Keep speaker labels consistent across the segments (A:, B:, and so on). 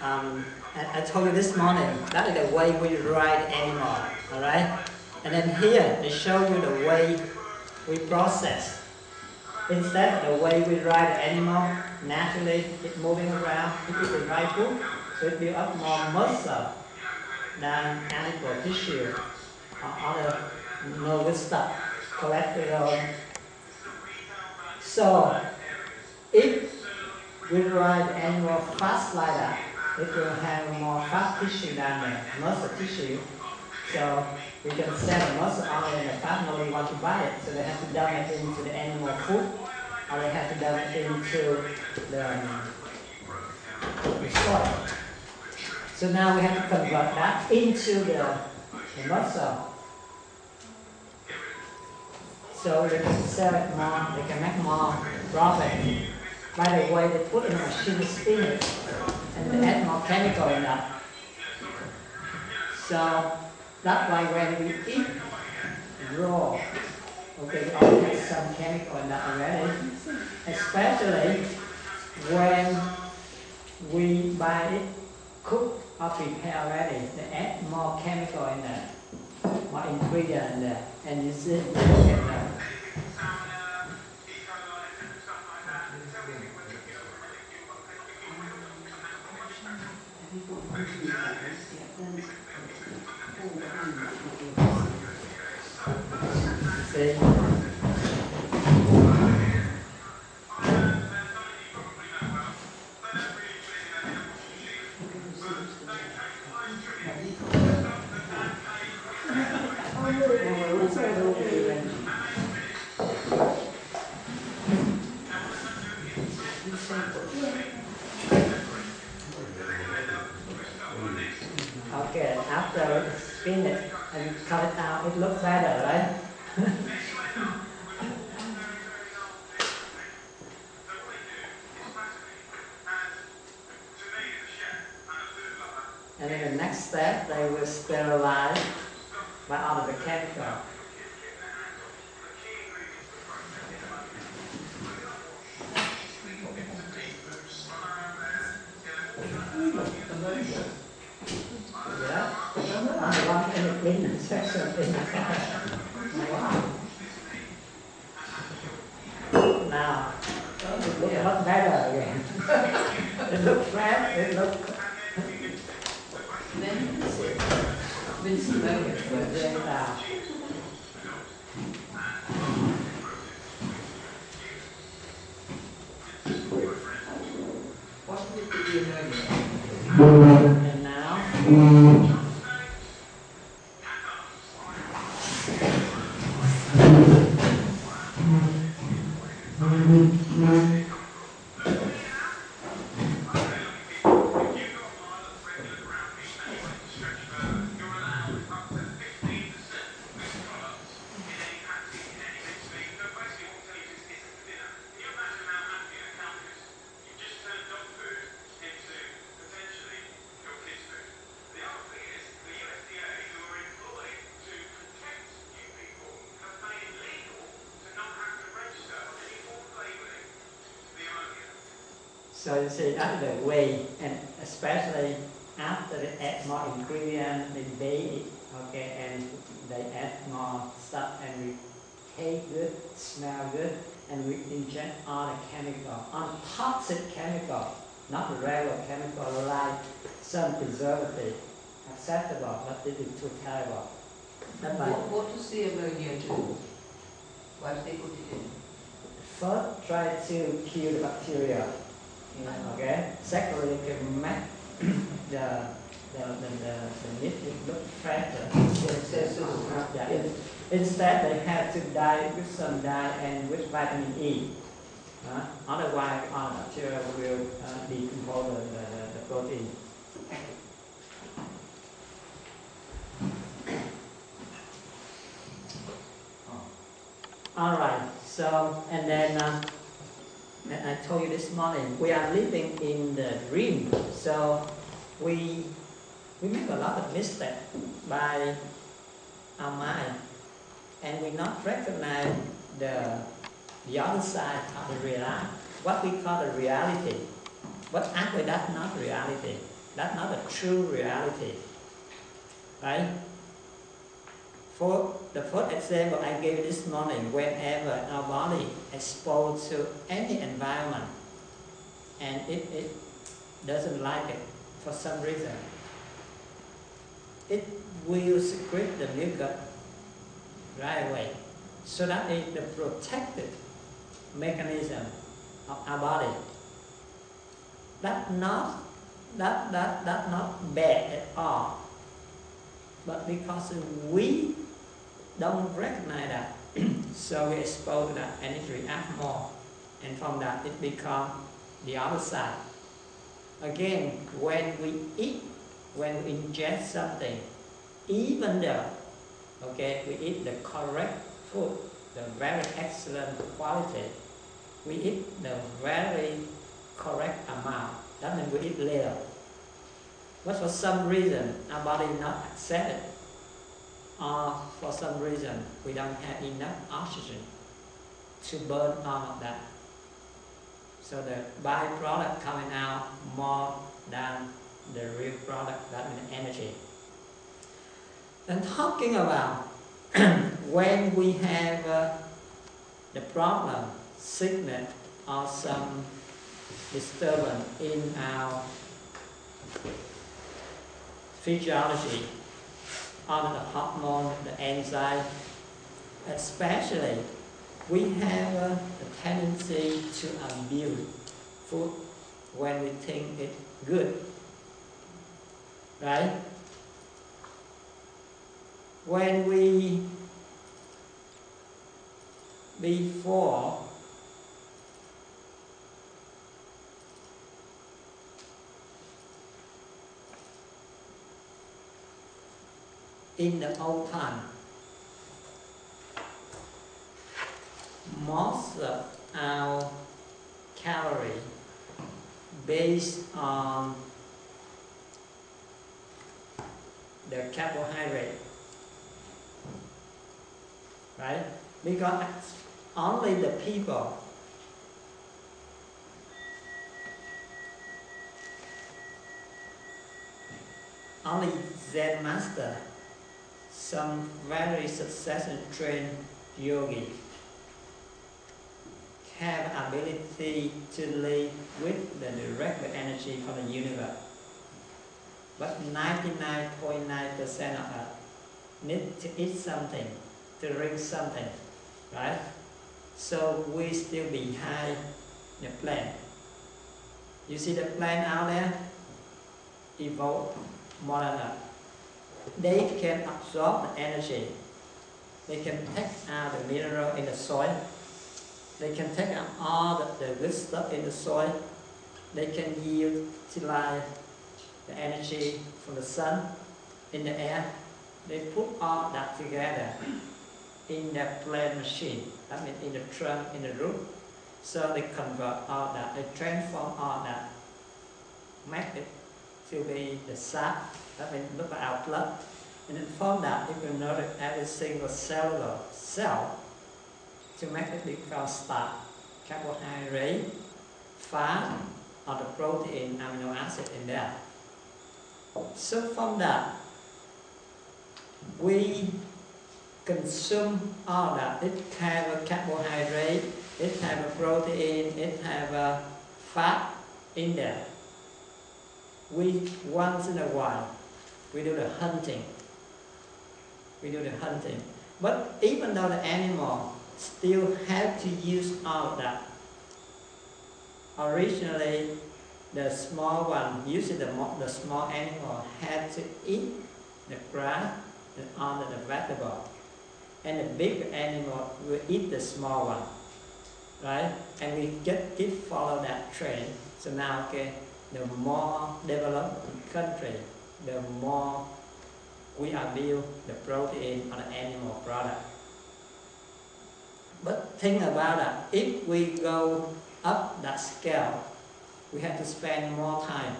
A: I told you this morning, that is the way we ride animal, alright? And then here, they show you the way we process. Instead of the way we ride the animal, naturally, it's moving around, it is the right foot, so it builds up more muscle than animal tissue or other nervous stuff, cholesterol. So, if we ride the animal fast like that, it will have more fat tissue than the muscle tissue. So we can sell the muscle only and the fat nobody wants to buy it. So they have to dump it into the animal food, or they have to dump it into the soil. So now we have to convert that into the muscle. So they can sell it more, they can make more profit. By the way, they put in a machine to spin it, and they add more chemical in that. So that's why when we eat raw, okay, we already have some chemical in that already, especially when we buy it cooked or prepared already, they add more chemical in there, more ingredient in there, and you see, look at that. See? Okay, after spin it and cut it out, it looks better, right? And in the next step, they will sterilize by out of the chemical. Yeah? I'm the one in the cleaning section in the car. Wow. Now, it looks much better again. It looks fresh, it looks... Been smoking for a day now. What did it do earlier? And now... So you see, that's the way, and especially after they add more ingredients, they bake it, okay, and they add more stuff, and we taste good, smell good, and we inject all the chemical, untoxic chemical, not the regular chemical like some preservative, acceptable, but this is too terrible.
B: What does the ammonia do? Why do they put it in?
A: First, try to kill the bacteria. Okay. Secondly, you can make the meat look fresher. Yeah. Instead, they have to dye with some dye and with vitamin E. Otherwise, all bacteria will decompose the protein. All right. So, and then. I told you this morning, we are living in the dream, so we make a lot of mistakes by our mind, and we not recognize the other side of the reality, what we call the reality, but actually that's not reality. That's not a true reality, right? For the first example I gave this morning, whenever our body exposed to any environment and it doesn't like it for some reason, it will secrete the mucus right away. So that is the protective mechanism of our body. That's not bad at all. But because we don't recognize that, so we expose to that and it reacts more. And from that it becomes the other side. Again, when we eat, when we ingest something, even though we eat the correct food, the very excellent quality, we eat the very correct amount, that means we eat little. But for some reason our body not accept it, or for some reason we don't have enough oxygen to burn all of that. So the byproduct coming out more than the real product, that means energy. And talking about when we have the problem, sickness or some disturbance in our physiology, on the hormone, the enzyme, especially we have a tendency to abuse food when we think it's good, right? When we before in the old time, most of our calorie based on the carbohydrate, right? Because only the people only Zen master, some very successful trained yogi, have ability to live with the direct energy from the universe. But 99.9% of us need to eat something, to drink something, right? So we still behind the plant. You see the plant out there evolved more than us. They can absorb the energy. They can take out the mineral in the soil. They can take out all the good stuff in the soil. They can utilize the energy from the sun in the air. They put all that together in the plant machine, that means in the trunk, in the root. So they convert all that, they transform all that, make it to be the sap, that means look at our blood. And then from that, you can notice every single cellular cell to make it become starch, carbohydrate, fat, or the protein, amino acid in there. So from that, we consume all that. It have a carbohydrate, it have a protein, it have a fat in there. We once in a while we do the hunting. But even though the animal still have to use all that, originally the small one, usually the small animal, had to eat the grass and all the vegetable, and the big animal will eat the small one, right? And we keep follow that trend. So now, the more developed country, the more we abuse the protein or the animal product. But think about that. If we go up that scale, we have to spend more time,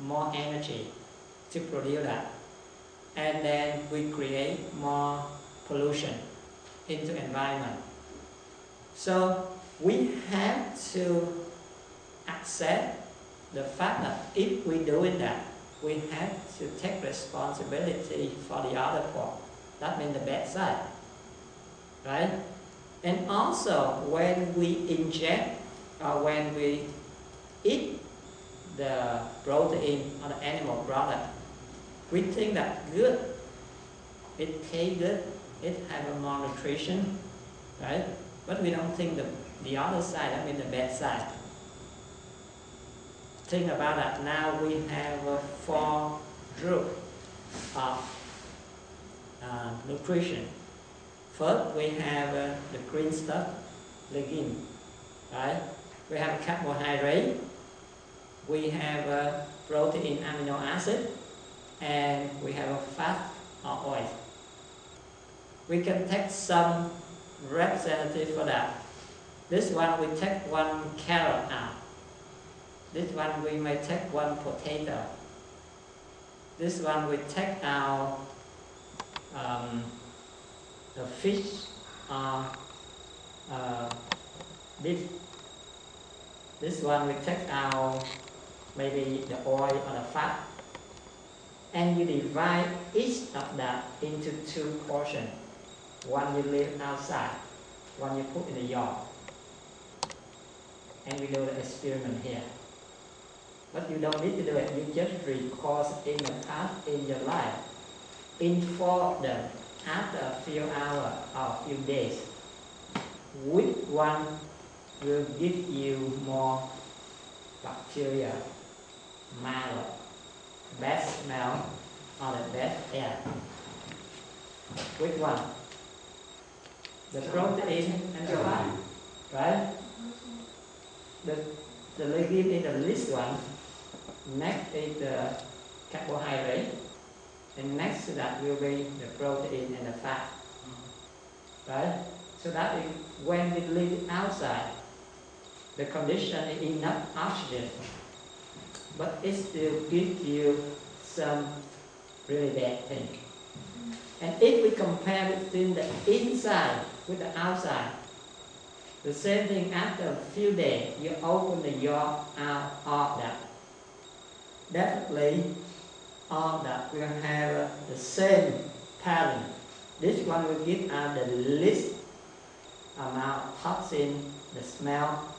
A: more energy to produce that. And then we create more pollution into environment. So we have to accept the fact that if we doing that, we have to take responsibility for the other part. That means the bad side, right? And also when we inject or when we eat the protein or the animal product, we think that good, it tastes good, it has a more nutrition, right? But we don't think the other side, I mean the bad side. Think about that. Now we have 4 groups of nutrition. First, we have the green stuff, legume, right? We have carbohydrate, we have protein, amino acid, and we have a fat or oil. We can take some representative for that. This one we take 1 carrot out. This one we may take 1 potato. This one we take out the fish or beef. This one we take out maybe the oil or the fat. And you divide each of that into 2 portions. One you leave outside, one you put in the yard. And we do the experiment here. But you don't need to do it, you just record in the past in your life. Inform them after a few hours or a few days which one will give you more bacteria, mild, best smell, or the best air. Which one? The protein and the fat, right? The legume is the least one. Next is the carbohydrate, and next to that will be the protein and the fat, right? So that is when we leave it outside, the condition is enough oxygen, but it still gives you some really bad thing. And if we compare between the inside with the outside, the same thing after a few days, you open the yolk out of that. Definitely all that will have the same pattern. This one will give out the least amount of toxin, the smell.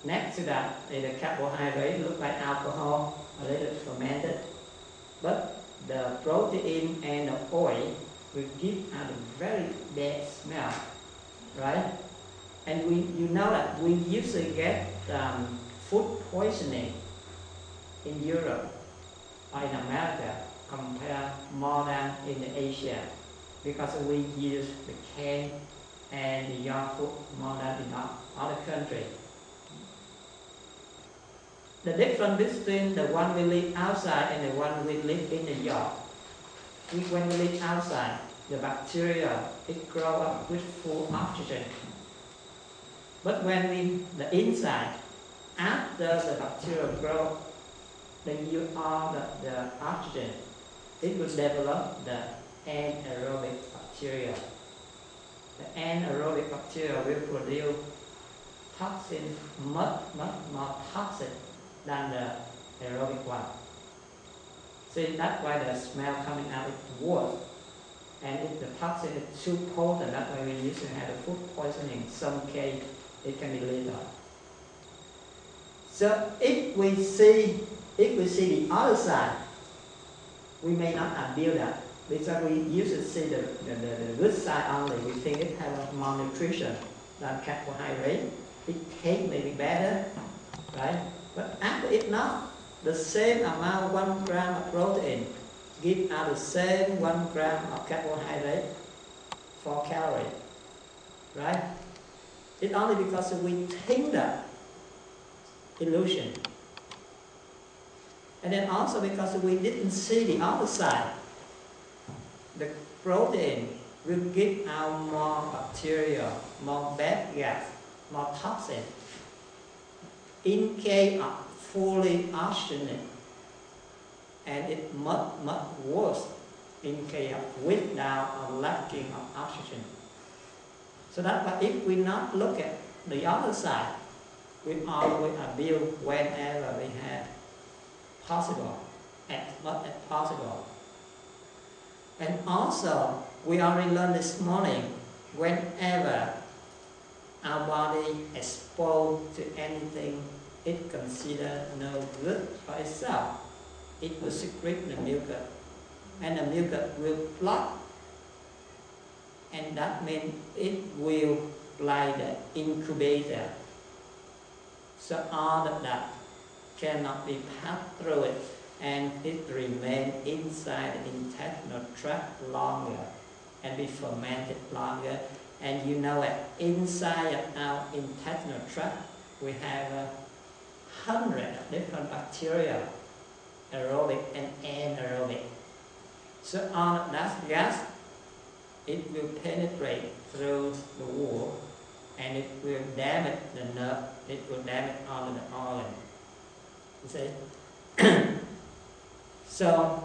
A: Next to that is the carbohydrate, look like alcohol, a little fermented. But the protein and the oil will give out a very bad smell, right? And you know that we usually get food poisoning in Europe or in America compared more than in Asia, because we use the canned and the young food more than in other countries. The difference between the one we live outside and the one we live in the yard. When we live outside, the bacteria, it grows up with full oxygen. But when the inside, after the bacteria grow, then you are the oxygen, it will develop the anaerobic bacteria. The anaerobic bacteria will produce toxin much more toxic than the aerobic one. See, that's why the smell coming out is worse. And if the toxin is too potent, that's why we usually have the food poisoning. In some case, it can be lethal. So if we see the other side, we may not abuse that, because we usually see the good side only. We think it has more nutrition than carbohydrate. It tastes maybe better, right? But after it not, the same amount, 1 gram of protein, give out the same 1 gram of carbohydrate, 4 calories, right? It's only because we think that illusion. And then also because we didn't see the other side. The protein will give out more bacteria, more bad gas, more toxin. In case of fully oxygenated, and it's much worse in case of without or lacking of oxygen. So that's why if we not look at the other side, we always build whenever we have possible, as much as possible. And also, we already learned this morning, whenever our body exposed to anything it considers no good for itself, it will secrete the mucus, and the mucus will block, and that means it will like the incubator. So all of that cannot be passed through it, and it remains inside the intestinal tract longer and be fermented longer. And you know that inside of our intestinal tract we have 100 different bacteria, aerobic and anaerobic. So all of that gas, it will penetrate through the wall, and it will damage the nerve, it will damage all of the organ. You see? So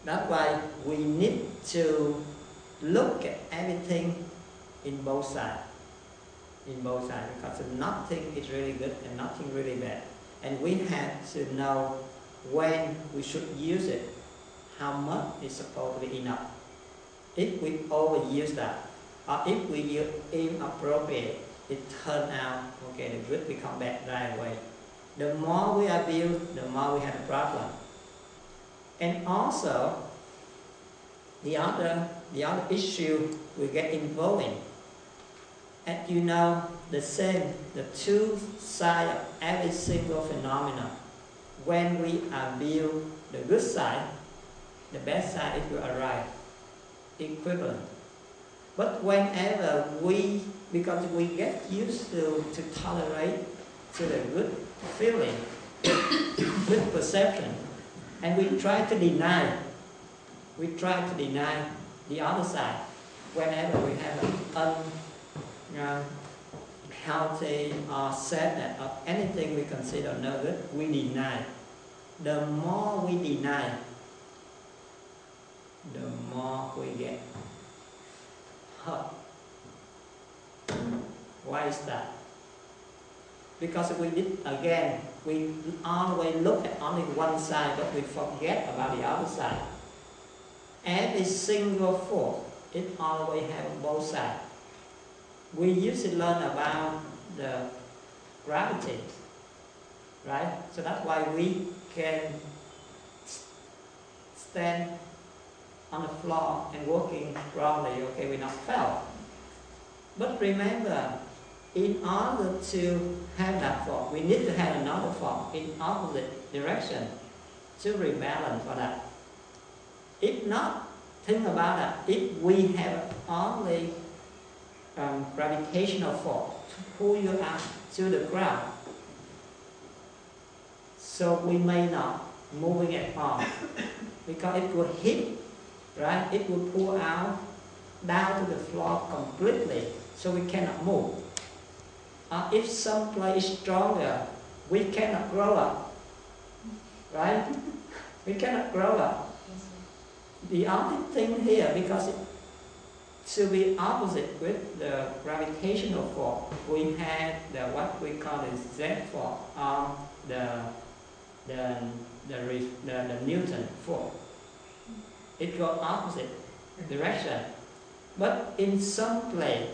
A: that's why we need to look at everything in both sides. Because nothing is really good and nothing really bad. And we have to know when we should use it, how much is supposed to be enough. If we overuse that, or if we use inappropriate, it turns out, okay, the good become bad right away. The more we abuse, the more we have a problem. And also, the other issue we get involved in, and you know, the two sides of every single phenomenon. When we abuse the good side, the bad side it will arrive, equivalent. But whenever because we get used to tolerate to the good feeling, good perception, and we try to deny the other side. Whenever we have an unhealthy or sad or anything we consider no good, we deny. The more we deny, the more we get hurt. Why is that? Because we always look at only one side, but we forget about the other side. Every single force, it always has both sides. We used to learn about the gravity, right? So that's why we can stand on the floor and walking wrongly, okay, we not fell. But remember, in order to have that force, we need to have another force in opposite direction to rebalance for that. If not, think about that. If we have only gravitational force to pull you up to the ground, so we may not moving at all, because it would hit, right? It would pull out down to the floor completely, so we cannot move. If some place is stronger, we cannot grow up, right? We cannot grow up. The only thing here, because to be opposite with the gravitational force, we have the what we call the Z force, the Newton force. It goes opposite direction. But in some place,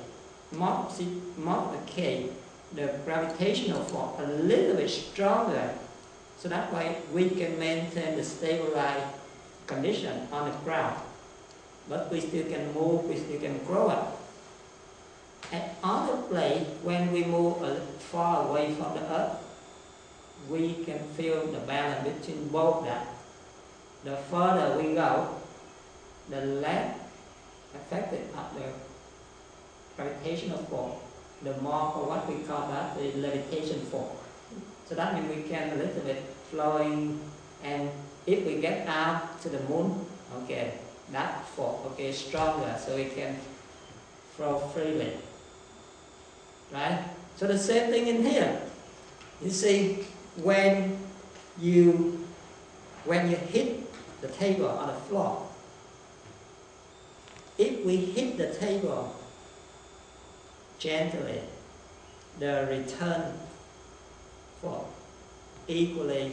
A: most of the case, the gravitational force a little bit stronger. So that way we can maintain the stabilized condition on the ground. But we still can move, we still can grow up. At other place, when we move far away from the earth, we can feel the balance between both that. The further we go, the less affected of the gravitational force, the more for what we call that the levitation force. So that means we can a little bit flowing, and if we get out to the moon, okay, that force, okay, is stronger, so we can flow freely, right? So the same thing in here. You see, when you hit the table on the floor, if we hit the table gently, the return force equally,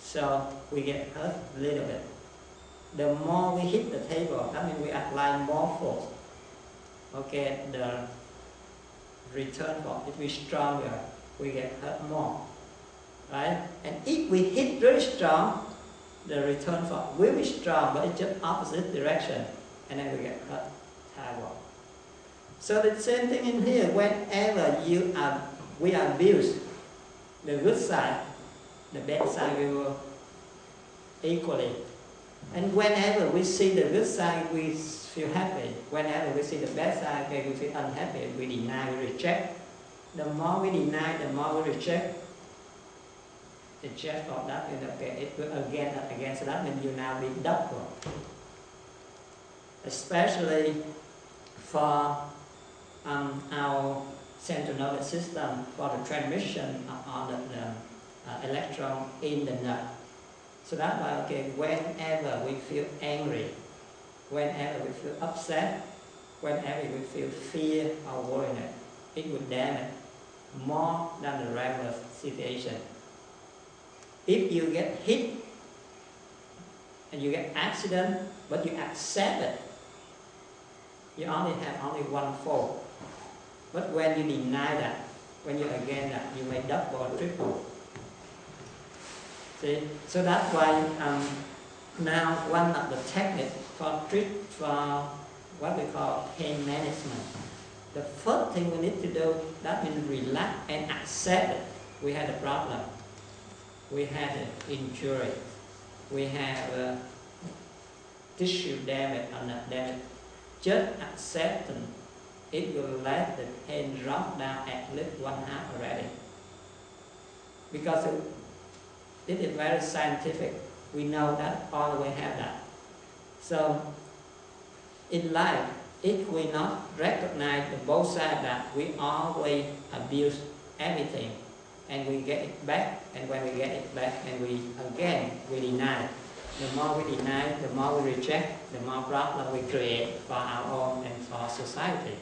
A: so we get hurt a little bit. The more we hit the table, that means we apply more force. Okay, the return force, if we're stronger, we get hurt more. Right? And if we hit very strong, the return force will be strong, but it's just opposite direction, and then we get hurt terrible. So the same thing in here. Whenever we abuse the good side, the bad side will equally. And whenever we see the good side, we feel happy. Whenever we see the bad side, we feel unhappy. We deny, we reject. The more we deny, the more we reject. The just of that means okay, it will again and again. So that means you now be double. Especially for our central nervous system, for the transmission of the electron in the nerve. So that's why, okay, whenever we feel angry, whenever we feel upset, whenever we feel fear or worriness, it will damage more than the regular situation. If you get hit and you get accident, but you accept it, you only have one fault. But when you deny that, when you again that, you may double or triple. See? So that's why now one of the techniques for what we call pain management. The first thing we need to do, that means relax and accept it. We had a problem. We had an injury. We have tissue damage or not damage. Just accepting it will let the pain drop down at least 1/2 already. Because it is very scientific. We know that all we have that. So in life, if we not recognize the both sides that we always abuse everything and we get it back, and when we get it back and we deny. The more we deny, the more we reject, the more problem we create for our own and for society.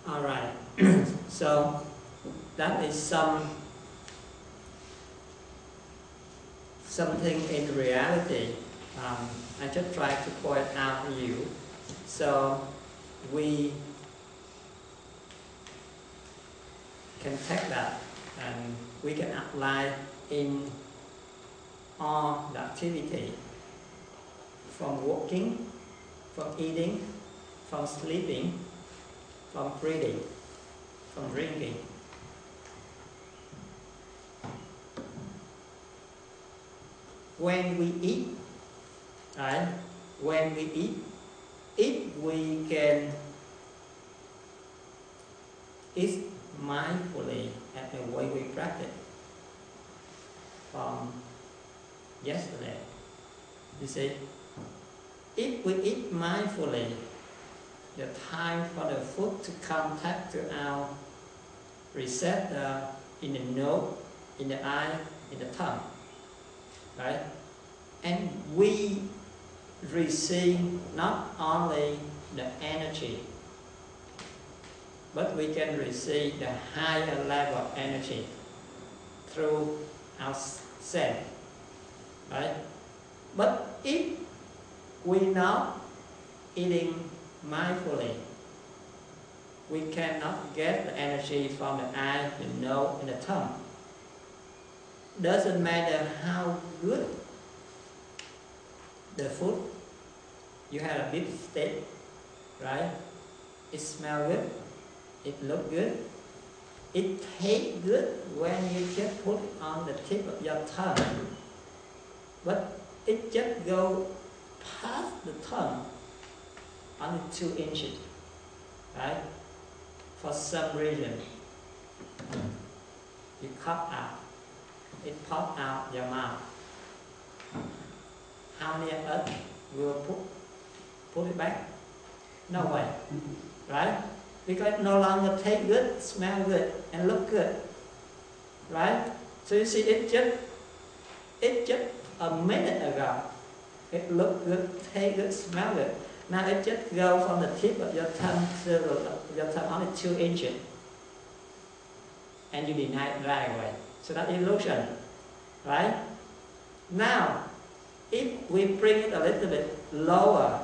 A: All right. So that is something in reality. I just try to point out to you. So we can take that and we can apply in all the activity, from walking, from eating, from sleeping, from breathing, from drinking. When we eat, right? When we eat, if we can eat mindfully at the way we practice from yesterday, you see, if we eat mindfully, the time for the food to contact to our receptor in the nose, in the eye, in the tongue, right? And we receive not only the energy, but we can receive the higher level of energy through our sense, right? But if we not eating mindfully, we cannot get the energy from the eye, the nose, and the tongue. Doesn't matter how good the food. You have a big steak, right? It smells good, it looks good, it tastes good when you just put it on the tip of your tongue. But it just goes past the tongue, only 2 inches, right? For some reason, you cut out, it pops out your mouth. How many of us will put it back? No way, right? Because it no longer taste good, smell good, and look good, right? So you see, it just a minute ago, it looked good, taste good, smell good. Now it just go from the tip of your tongue to your tongue only 2 inches, and you deny it right away. So that's illusion, right? Now, if we bring it a little bit lower,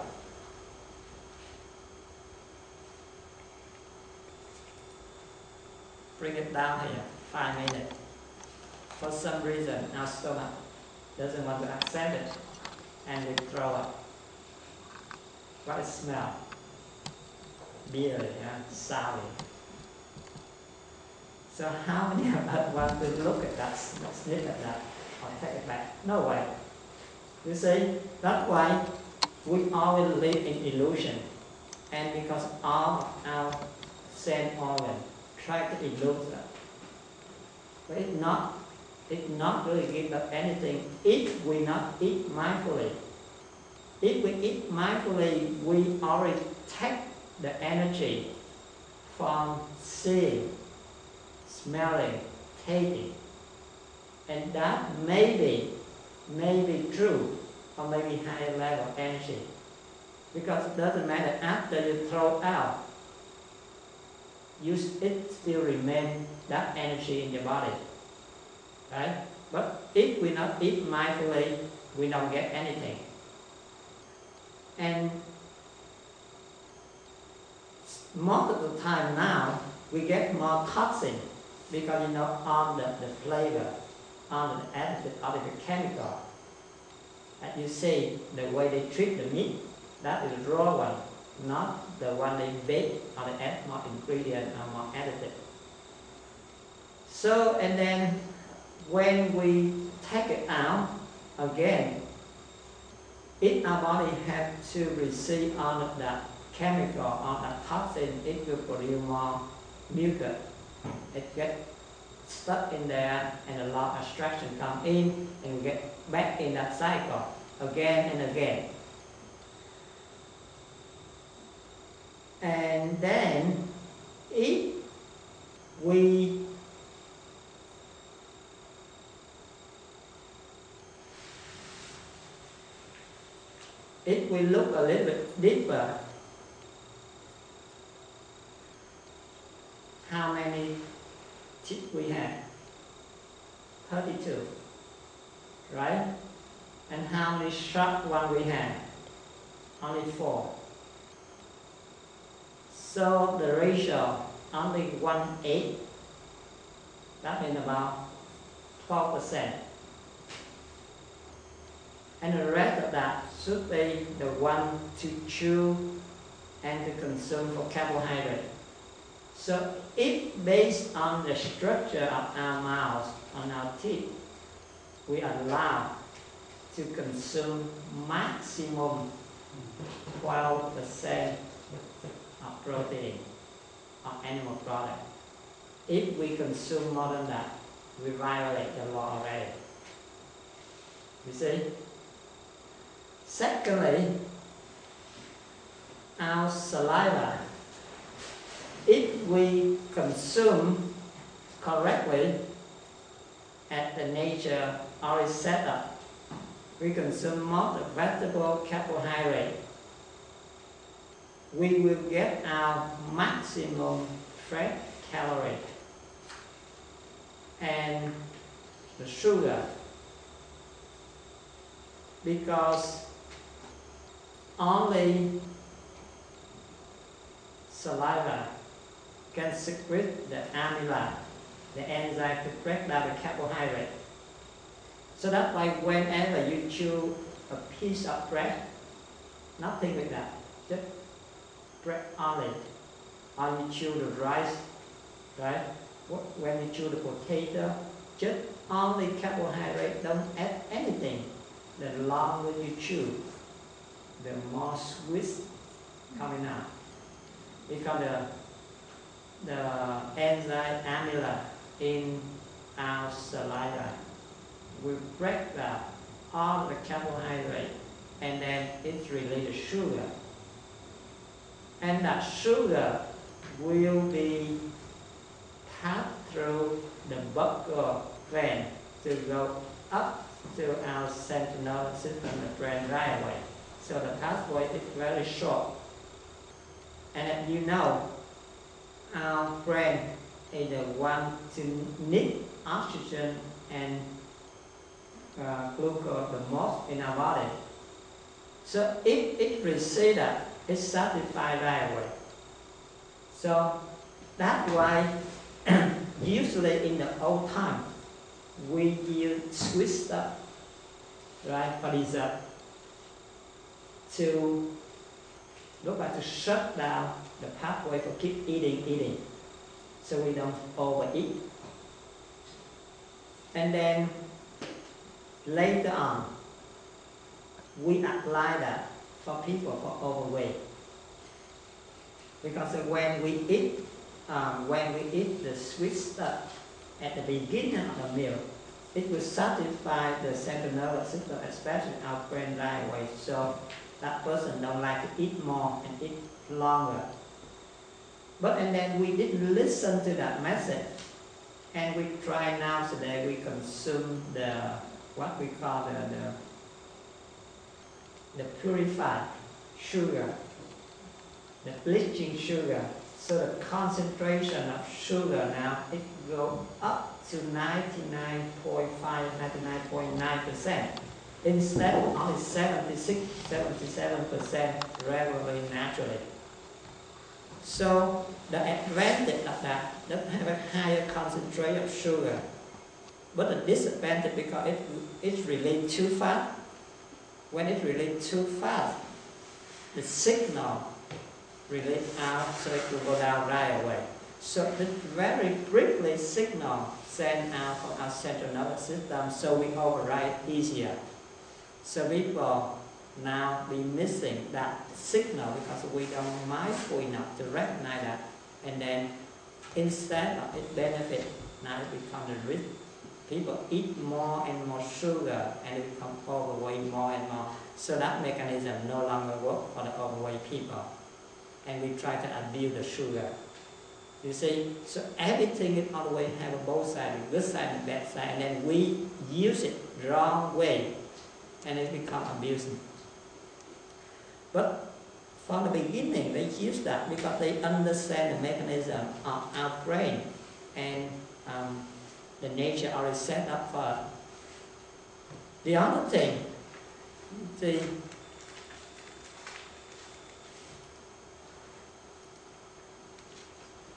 A: bring it down here, 5 minutes. For some reason, our stomach doesn't want to accept it, and we throw up. What it smell? Beer, yeah, sour. So how many of us want to look at that, sniff at that, or take it back? No way. You see, that's why we always live in illusion. And because all of our sense organ try to elude that. But it not really give us anything if we not eat mindfully. If we eat mindfully, we already take the energy from seeing, smelling, tasting. And that may be true, or maybe higher level energy. Because it doesn't matter, after you throw out, it still remains that energy in your body. Right? But if we not eat mindfully, we don't get anything. And most of the time now, we get more toxin because on the flavor, on the additive, on the chemical. And you see the way they treat the meat, that is the raw one, not the one they bake or they add more ingredient or more additive. So, and then when we take it out, again, if our body has to receive all of that chemical, all that toxin, it will produce more mucus. It gets stuck in there and a lot of extraction come in and we get back in that cycle again and again. And then if we look a little bit deeper, how many teeth we have? 32, right? And how many sharp ones we have? Only 4. So the ratio only 1/8. That means about 12%. And the rest of that should be the one to chew and to consume for carbohydrate. So if based on the structure of our mouth, on our teeth, we are allowed to consume maximum 12% of protein of animal product. If we consume more than that, we violate the law already. You see? Secondly, our saliva, if we consume correctly at the nature already set up, we consume more the vegetable carbohydrate, we will get our maximum fat calorie and the sugar, because only saliva can secrete the amylase, the enzyme to break down the carbohydrate. So that's why whenever you chew a piece of bread, nothing like that, just bread only, or you chew the rice, right? When you chew the potato, just only carbohydrate, don't add anything. The longer you chew, the more sweet coming out. Because the enzyme amylase in our saliva will break down all the carbohydrate and then it releases sugar. and that sugar will be passed through the buccal vein to go up to our central nervous system, the brain right away. So the pathway is very short. And as you know, our brain is the one to need oxygen and glucose the most in our body. So if it receives that, it's satisfied right away. So that's why usually in the old time we use sweet stuff, right, for dessert to look like to shut down the pathway for keep eating, so we don't overeat. And then later on, we apply that for people for overweight, because when we eat the sweet stuff at the beginning of the meal, it will satisfy the central nervous system, especially our brain right away. So that person don't like to eat more and eat longer. And then we didn't listen to that message, and we try now today we consume the what we call the purified sugar, the bleaching sugar. So the concentration of sugar now it goes up to 99.9% instead of only 77% regularly naturally. So the advantage of that have a higher concentration of sugar, but the disadvantage because it's released too fast. When it's released too fast, the signal released out, so it will go down right away. So the very briefly signal sent out from our central nervous system, so we override easier. So people now be missing that signal because we don't mindful enough to recognize that, and then instead of it benefit, now it becomes a risk. People eat more and more sugar and it becomes overweight more and more. So that mechanism no longer works for the overweight people, and we try to abuse the sugar. You see, so everything is always have a both sides, the good side and the bad side, and then we use it wrong way, and it becomes abusing. But from the beginning, they use that because they understand the mechanism of our brain, and the nature already set up for us. The other thing,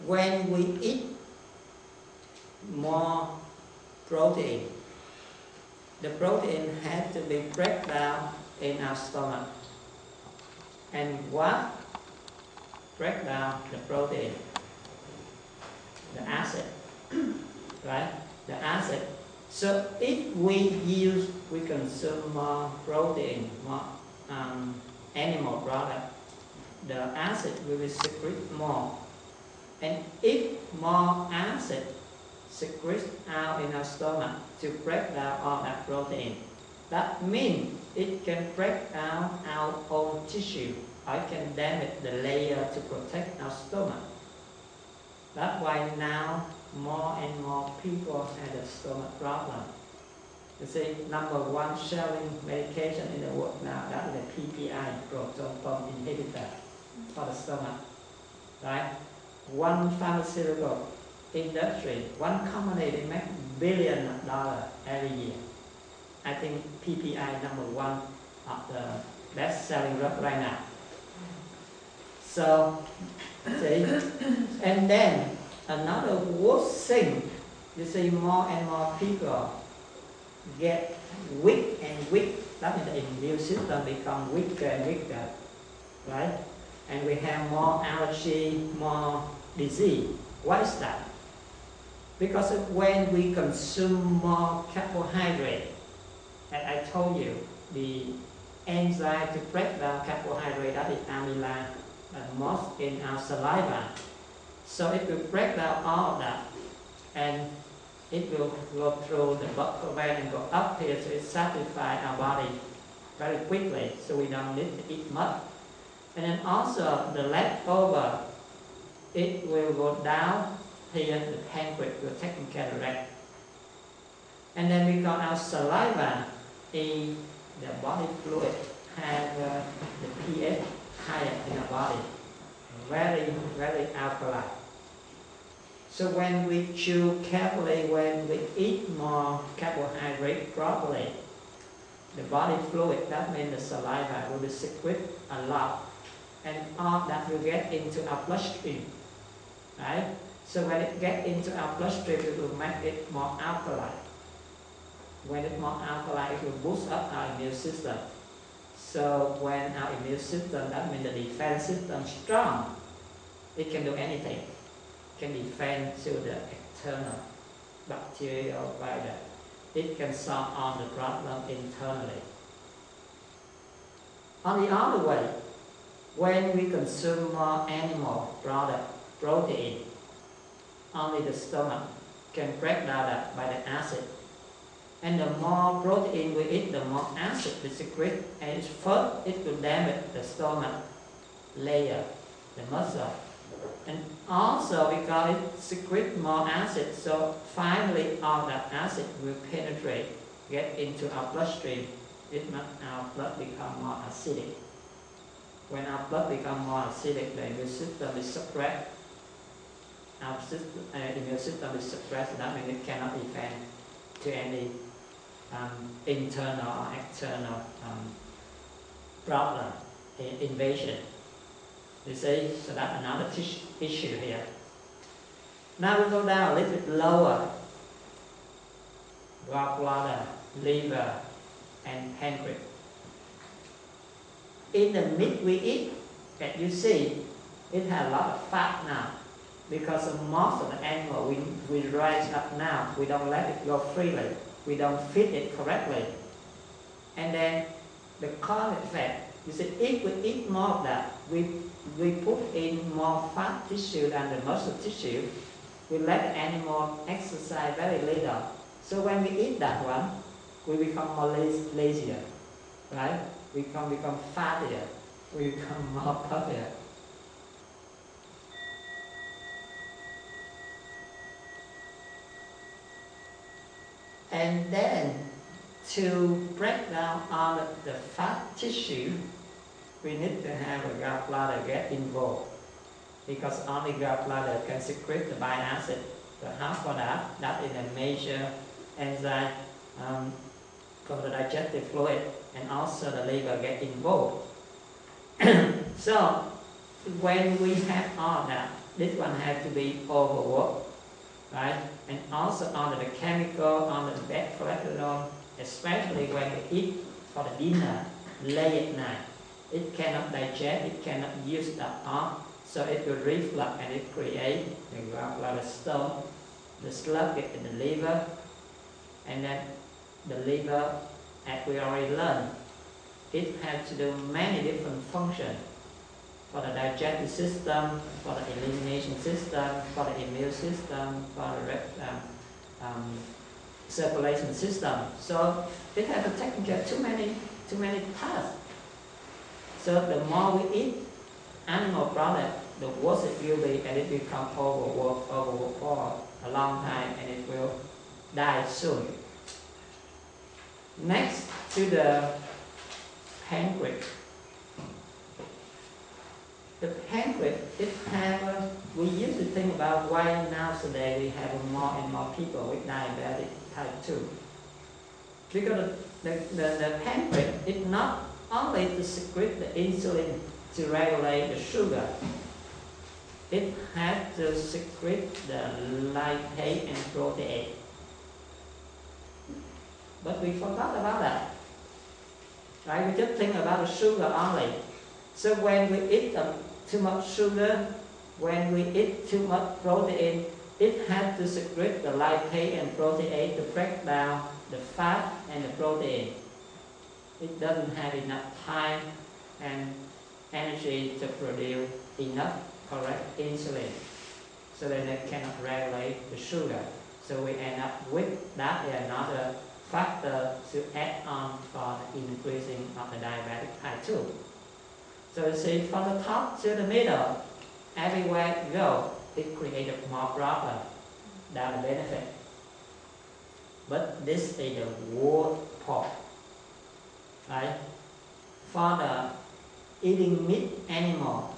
A: when we eat more protein, the protein has to be break down in our stomach. And what break down the protein? The acid, right? The acid. So if we consume more protein, more animal product, the acid will be secreted more. And if more acid secretes out in our stomach to break down all that protein, that means it can break down our own tissue. Or it can damage the layer to protect our stomach. That's why now more and more people have a stomach problem. You see, number one selling medication in the world now, that is the PPI, proton pump inhibitor, for the stomach, right? One pharmaceutical industry, one company, they make billions of dollars every year. I think PPI number one of the best selling drug right now. So, see, and then another worst thing, you see, more and more people get weak and weak. That means the immune system becomes weaker and weaker, right? And we have more allergy, more disease. Why is that? Because when we consume more carbohydrate, as I told you, the enzyme to break down carbohydrate, that is amylase, most in our saliva. So it will break down all of that, and it will go through the buccal vein and go up here, so it satisfies our body very quickly, so we don't need to eat much. And then also the leftover, it will go down here, the pancreas will take care of that. And then we got our saliva in the body fluid, have the pH higher in the body, very, very alkaline. So when we chew carefully, when we eat more carbohydrate properly, the body fluid, that means the saliva, will be secrete a lot. And all that will get into our bloodstream, right? So when it gets into our bloodstream, it will make it more alkaline. When it's more alkaline, it will boost up our immune system. So when our immune system, that means the defense system is strong, it can do anything. It can defend to the external bacterial virus. It can solve all the problem internally. On the other way, when we consume more animal product, protein, only the stomach can break down that by the acid. And the more protein we eat, the more acid we secrete, and first it will damage the stomach layer, the muscle. And also because it secretes more acid, so finally all that acid will penetrate, get into our bloodstream. It makes our blood become more acidic. When our blood becomes more acidic, the immune system is suppressed. Our immune system is suppressed, that means it cannot defend to any internal or external problem, invasion. You see, so that's another issue here. Now we go down a little bit lower. Gallbladder, liver, and pancreas. In the meat we eat, as you see, it has a lot of fat now. Because of most of the animal we raise up now, we don't let it go freely. We don't feed it correctly. And then the chronic fat, you see, if we eat more of that, we put in more fat tissue than the muscle tissue. We let the animal exercise very little. So when we eat that one, we become more lazier, right? We become fattier. We become more puffier. And then to break down all of the fat tissue, we need to have a gallbladder get involved, because only gallbladder can secrete the bile acid. So half for that is a major enzyme for the digestive fluid, and also the liver get involved. So when we have all that, this one has to be overworked, right? And also under the chemical, under the bad cholesterol, especially when we eat for the dinner late at night. It cannot digest, it cannot use that all, so it will reflux and it creates the gallbladder stone, the slug get in the liver, and then the liver, as we already learned, it has to do many different functions for the digestive system, for the elimination system, for the immune system, for the circulation system. So it has to take care of too many tasks. So the more we eat animal product, the worse it will be, and it becomes overworked for a long time, and it will die soon. Next to the pancreas. The pancreas, it have, we used to think about why nowadays we have more and more people with diabetic type 2. Because the pancreas is not only to secrete the insulin to regulate the sugar, it has to secrete the lipase and protease. But we forgot about that. Right? We just think about the sugar only. So when we eat too much sugar, when we eat too much protein, it has to secrete the lipase and protease to break down the fat and the protein. It doesn't have enough time and energy to produce enough correct insulin, so that it cannot regulate the sugar. So we end up with that is another factor to add on for the increasing of the diabetic type 2. So you see, from the top to the middle, everywhere you go, it creates more problem than the benefit. But this is the wood part, right? For the eating meat animal,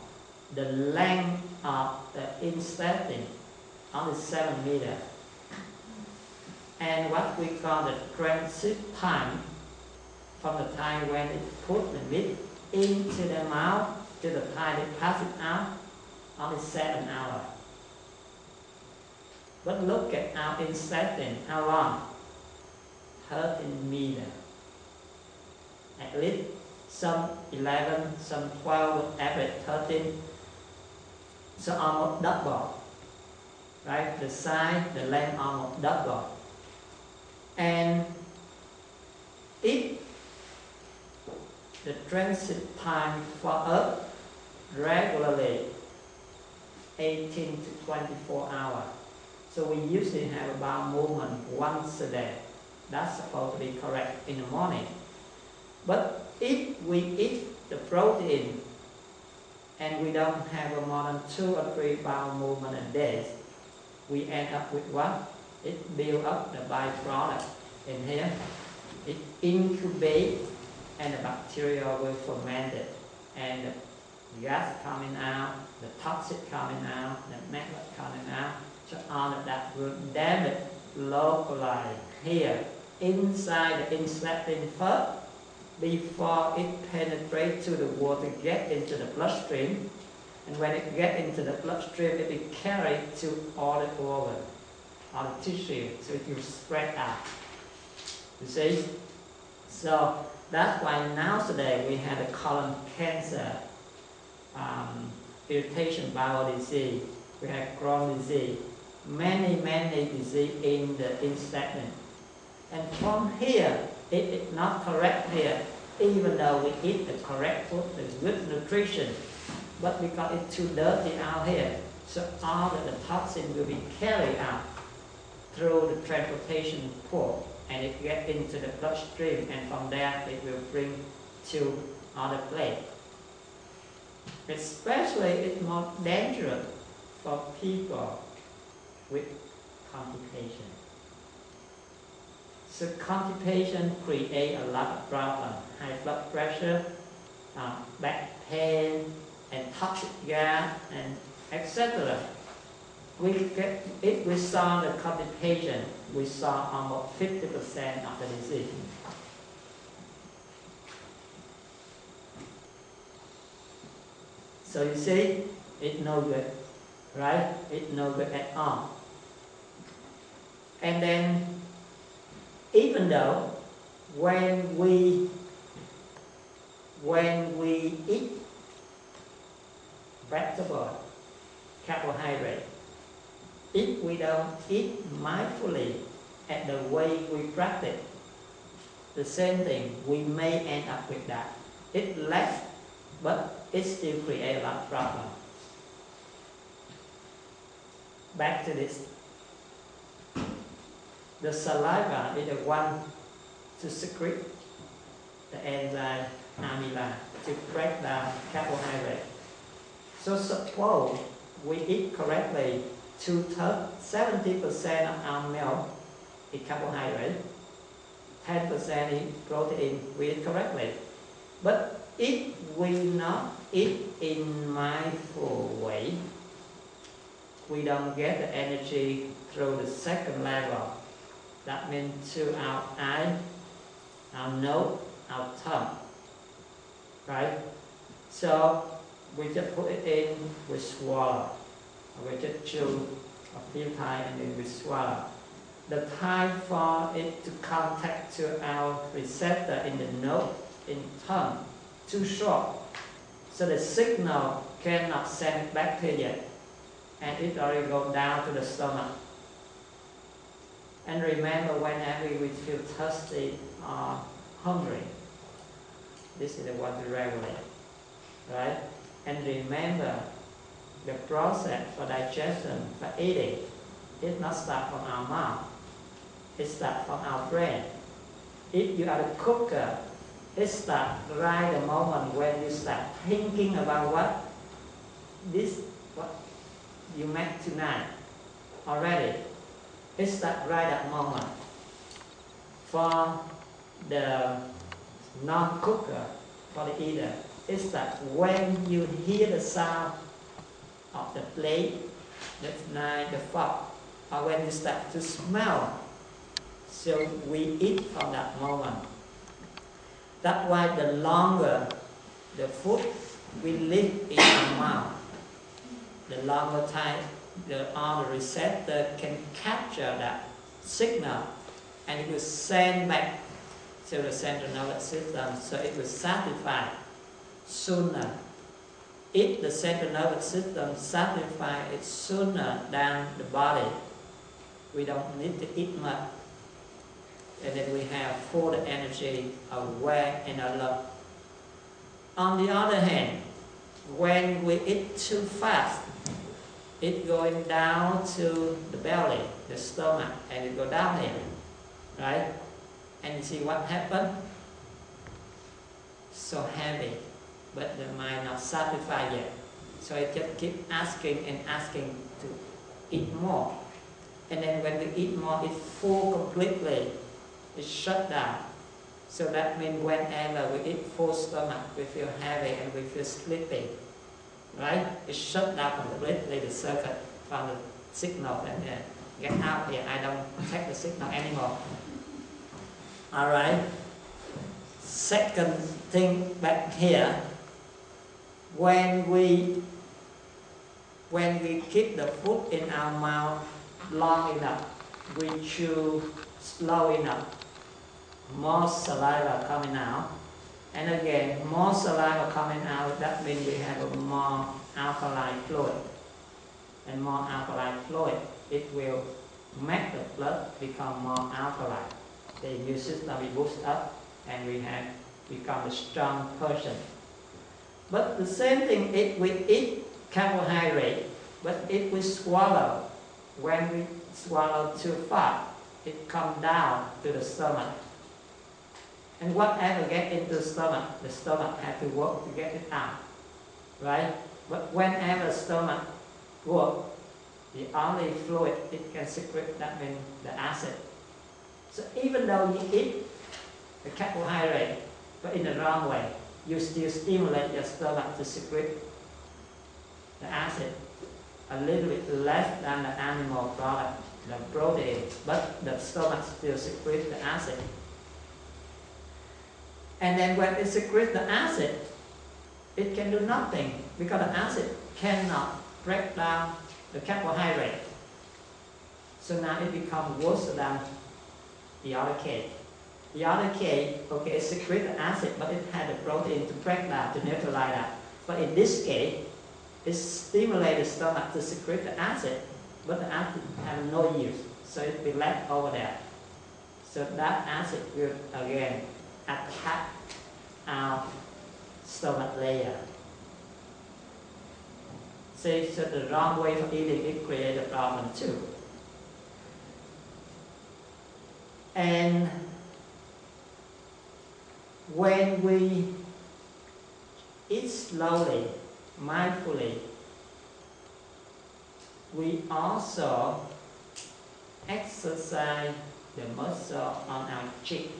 A: the length of the intestine only 7 meters. And what we call the transit time, from the time when it put the meat into the mouth to the time it passes it out, only 7 hours. But look at our intestine, how long? 13 meters. At least some 11, some 12, average 13. So almost double. Right? The size, the length almost double. And if the transit time for us regularly 18 to 24 hours. So we usually have a bowel movement once a day. That's supposed to be correct in the morning. But if we eat the protein and we don't have more than 2 or 3 bowel movements a day, we end up with what? It builds up the byproduct in here. It incubates and the bacteria will ferment it. And the gas coming out, the toxic coming out, the magnet coming out. So all of that will damage locally here inside the intestine first before it penetrates to the water, get into the bloodstream. And when it gets into the bloodstream, it will be carried to all the organs, all the tissue, so it will spread out. You see? So that's why nowadays we have a colon cancer, irritation bowel disease, we have Crohn's disease, many disease in the intestine. And from here, it is not correct here, even though we eat the correct food, the good nutrition, but because it's too dirty out here, so all of the toxin will be carried out through the transportation port, and it gets into the bloodstream, and from there it will bring to other place. Especially it's more dangerous for people with constipation. So constipation creates a lot of problems: high blood pressure, back pain, and toxic gas, and etc. If we saw the constipation, we saw almost 50% of the disease. So you see, it's no good, right? It's no good at all. And then, even though when we eat vegetable, carbohydrate, if we don't eat mindfully at the way we practice, the same thing, we may end up with that. It's less, but it still creates a lot of problems. Back to this. The saliva is the one to secrete the enzyme amylase to break down carbohydrate. So suppose we eat correctly, 70% of our milk is carbohydrate, 10% is protein, we eat correctly. But if we not eat in mindful way, we don't get the energy through the second level. That means to our eye, our nose, our tongue, right? So we just put it in, we swallow. We just chew a few times and then we swallow. The time for it to contact to our receptor in the nose, in tongue, too short. So the signal cannot send it back to you, and it already goes down to the stomach. And remember, whenever we feel thirsty or hungry, this is the one to regulate, right? And remember, the process for digestion, for eating, it not start from our mouth. It starts from our brain. If you are a cooker, It's that right the moment when you start thinking about what you met tonight already. It's that right that moment. For the non-cooker, for the eater, it's that when you hear the sound of the plate, that's like the fork, or when you start to smell, so we eat from that moment. That's why the longer the food we leave in our mouth, the longer time all the receptor can capture that signal, and it will send back to the central nervous system, so it will satisfy sooner. If the central nervous system satisfies it sooner than the body, we don't need to eat much, and then we have full energy, aware and alert. On the other hand, when we eat too fast, it going down to the belly, the stomach, and it go down here, right? And you see what happened? So heavy, but the mind not satisfied yet. So it just keep asking and asking to eat more. And then when we eat more, it's full completely. It's shut down. So that means whenever we eat full stomach, we feel heavy and we feel sleepy. Right? It shut down completely the circuit from the signal and get out here. I don't take the signal anymore. Alright. Second thing back here, when we keep the food in our mouth long enough, we chew slow enough, more saliva coming out. And again, more saliva coming out, that means we have a more alkaline fluid. And more alkaline fluid, it will make the blood become more alkaline. The immune system will boost up and we have become a strong person. But the same thing if we eat carbohydrate, but if we swallow, when we swallow too fast, it comes down to the stomach. And whatever gets into the stomach has to work to get it out, right? But whenever the stomach works, the only fluid it can secrete, that means the acid. So even though you eat the carbohydrate, but in the wrong way, you still stimulate your stomach to secrete the acid a little bit less than the animal product, the protein, but the stomach still secretes the acid. And then when it secretes the acid, it can do nothing because the acid cannot break down the carbohydrate. So now it becomes worse than the other case. The other case, okay, it secretes the acid, but it had the protein to break down, to neutralize that. But in this case, it stimulates the stomach to secrete the acid, but the acid has no use, so it will be left over there. So that acid will again attack our stomach layer. See, so the wrong way of eating, it creates a problem too. And when we eat slowly, mindfully, we also exercise the muscle on our cheek.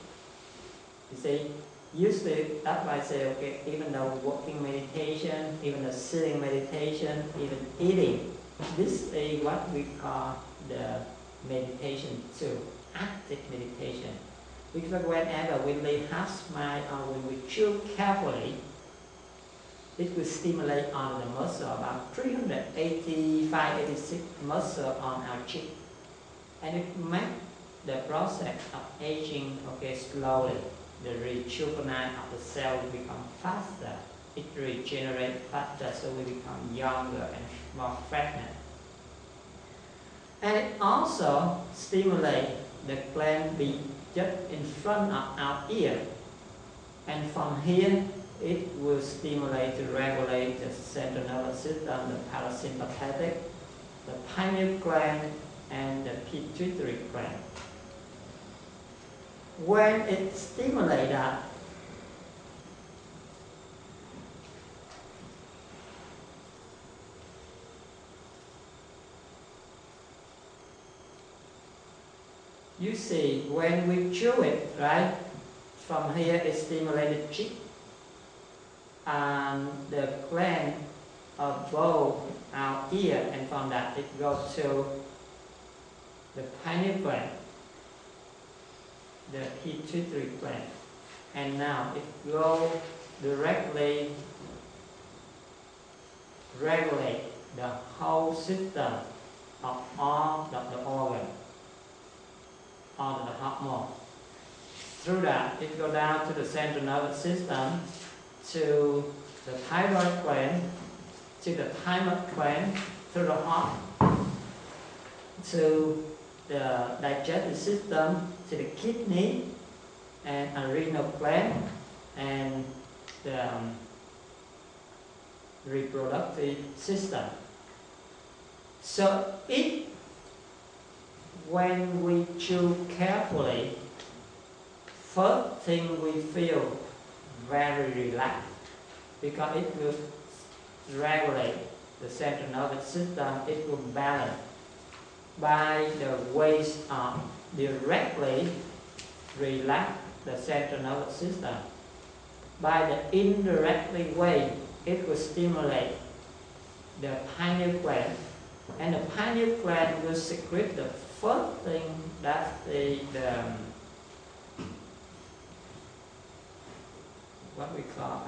A: You see, usually that's why I say, okay, even though walking meditation, even the sitting meditation, even eating, this is what we call the meditation too, active meditation. Because whenever we lay half smile or when we chew carefully, it will stimulate on the muscle, about 385, 86 muscle on our cheek. And it makes the process of aging, okay, slowly. The rejuvenation of the cell will become faster. It regenerates faster, so we become younger and more pregnant. And it also stimulates the gland be just in front of our ear. And from here, it will stimulate to regulate the central nervous system, the parasympathetic, the pineal gland, and the pituitary gland. When it stimulates that, You see, when we chew it, right, from here it stimulated cheek, and the gland above our ear, and from that it goes to the pineal gland, the pituitary gland, and now it goes directly regulate the whole system of all of the organ, all of the hormone. Through that, it goes down to the central nervous system, to the thyroid gland, to the thymus gland, through the heart, to the digestive system, to the kidney, and adrenal gland, and the reproductive system. So when we chew carefully, first thing we feel very relaxed, because it will regulate the central nervous system, it will balance by the ways of directly relax the central nervous system. By the indirectly way, it will stimulate the pineal gland, and the pineal gland will secrete the first thing, that's the what we call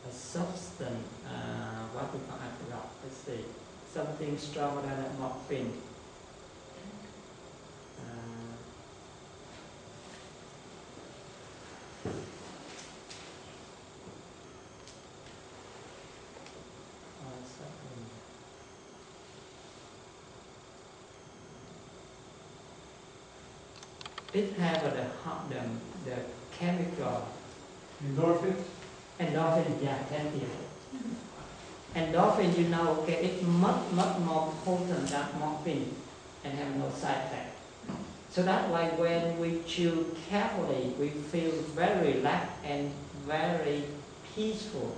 A: a substance, what we call, I forgot, let's see, something stronger than a morphine. It has the chemical.
C: Endorphin?
A: Endorphin, yeah, thank you. Endorphin, you know, okay, it's much more potent than morphine and have no side effect. So that's why when we chew carefully, we feel very relaxed and very peaceful.